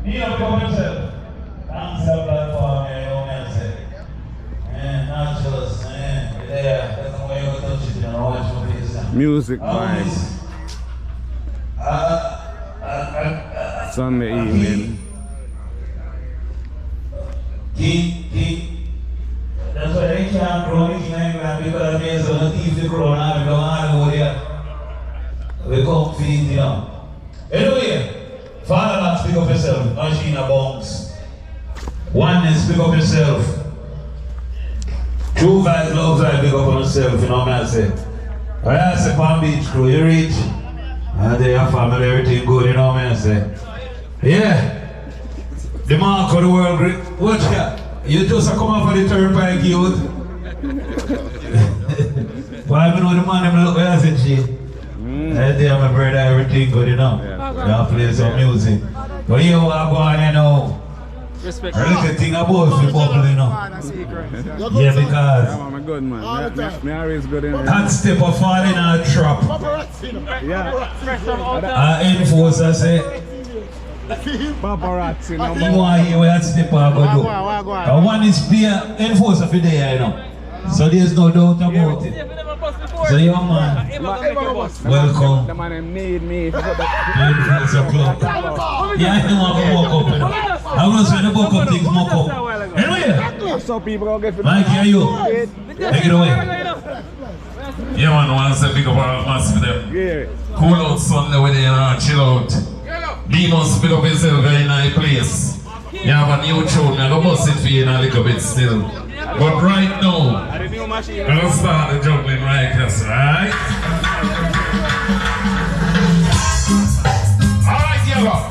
Need to come yourself. Thanks a lot for me, you know what not just, there. That's the way you touch it, you know, watch your face. Music vibes. Sunday evening. That's why they can't grow in England because there's no teeth to grow now. We don't have over there. We come feed, you know. Anyway, Father, not speak up yourself. Machine of bombs. One is speak up yourself. True vibes, love vibes, pick up on yourself, you know what I say. When I say Palm Beach crew, you reach. And they have family, everything good, you know what I say. Yeah. The mark of the world, watch that. You just come off of the turnpike, youth. Why I know the man, them look where I said, she. That day, my brother, everything good, you know. You play some music. But you are going, you know. Respect. I look at thing about the bubble, you know. Yeah, because. Yeah, I'm a good man. Me always good in there. That step of falling in a trap. Yeah. Enforcer say. Paparazzi, no You want to hear what that step of go do. One is peer enforcer for there, you know. So there's no doubt about it. So young man, welcome. The man made me. Enforcer club. Yeah, I don't want to walk up, you know. I was when the walk up things mock up. Anyway, so people get Mikey, are you? Take it away. Yeah, man, I want to say big up our massive them. Yeah. Cool out Sunday with you and chill out. Demons, pick up yourself very nice place. You have a new tune, I'm going to bust it for you in a little bit still. But right now, I'm going to start the juggling right here, right? Alright, yellow.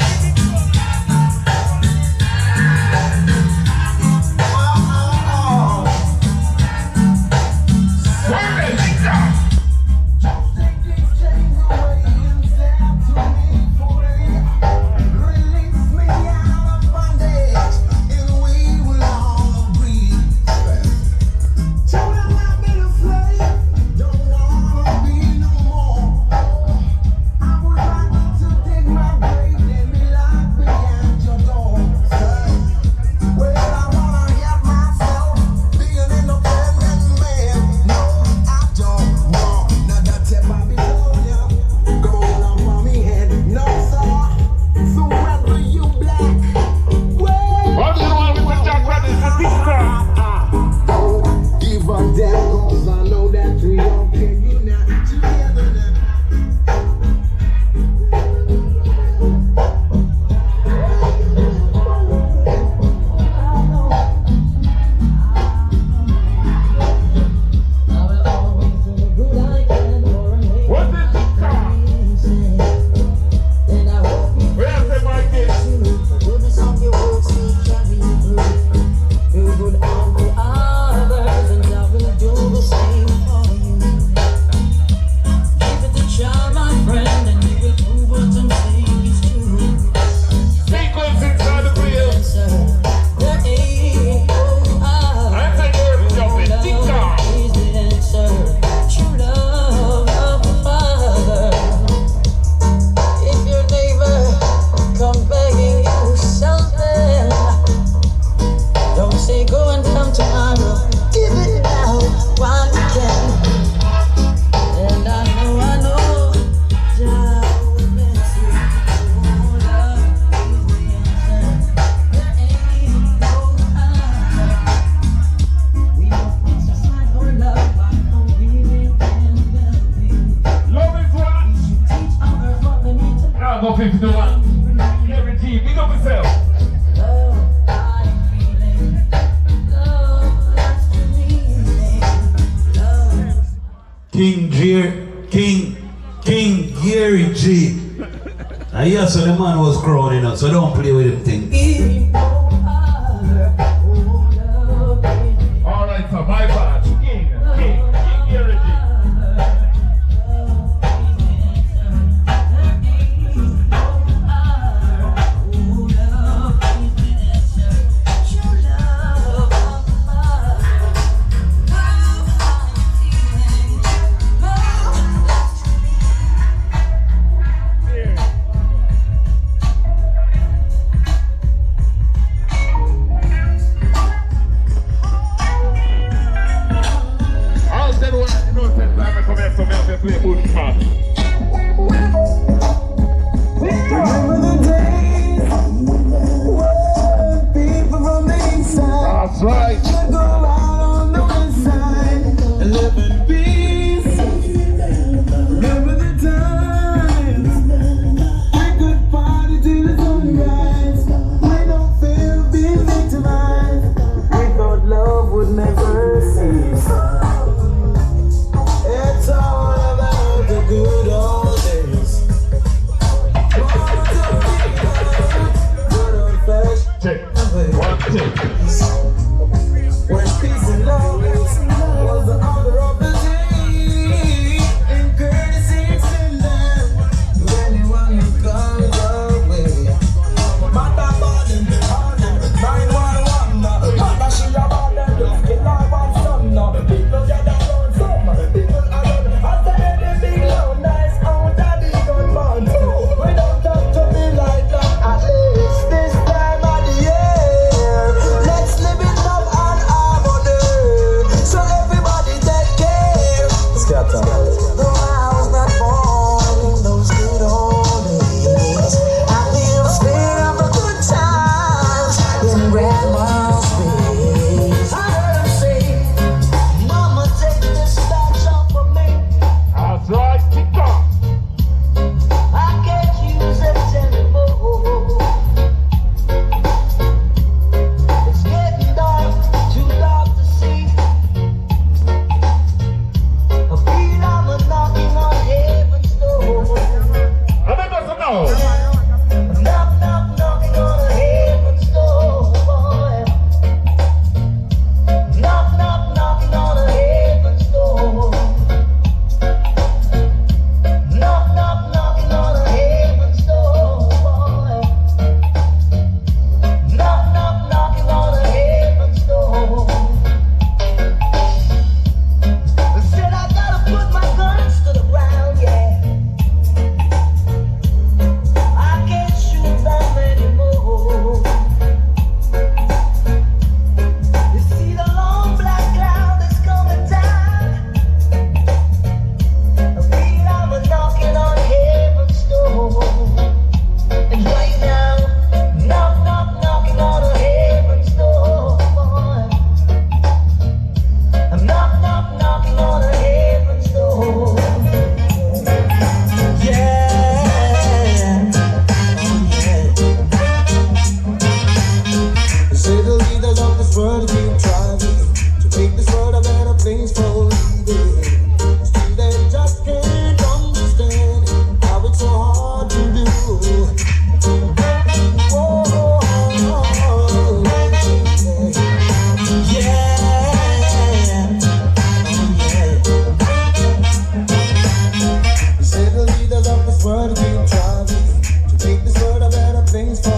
King Gary G. And yeah, so the man was crowning up, so don't play with him thing. Alright, so my bad. King Gary G. That's right. Go out on the west side and live in peace. Remember the times we could party till the sunrise. We don't feel being victimized. We thought love would never cease. It's all about the good old days. Good old fashioned. Check. 1, 2. When peace and love was the order of the day, and courtesy extended to anyone who comes our way. Mother burden, harden, 911. Mother she a burden, just kill her one son. People gather round some, people are done. After they big loud, nice out of the gun bun. We don't have to be like that at least this time of the year. Let's live in love and harmony, so everybody take care. Scatter. Though I was not born in those good old days, I feel the spirit of the good times in grandma's face. I heard him say, Mama, take this batch off of me. That's right. Tick tock. I can't use it anymore. It's getting dark, too dark to see. I feel I'm knocking on heaven's door. I think that's a no. Knock, knock, knocking on heaven's door, boy. Knock, knock, knocking on heaven's door. Knock, knock, knocking on heaven's door, boy. Knock, knock, knocking on heaven's door. I said I gotta put my guns to the ground, yeah. I can't shoot them anymore. You see the long black cloud is coming down. I feel I'm knocking on heaven's door. And right now, knock, knock, knocking on heaven's door, boy. I'm knock, knock, knocking on heaven's door. Yeah. They say the leaders of this world keep trying to make this world a better place for living. Still they just can't understand how it's so hard to do. They say the leaders of this world keep trying to make this world a better place for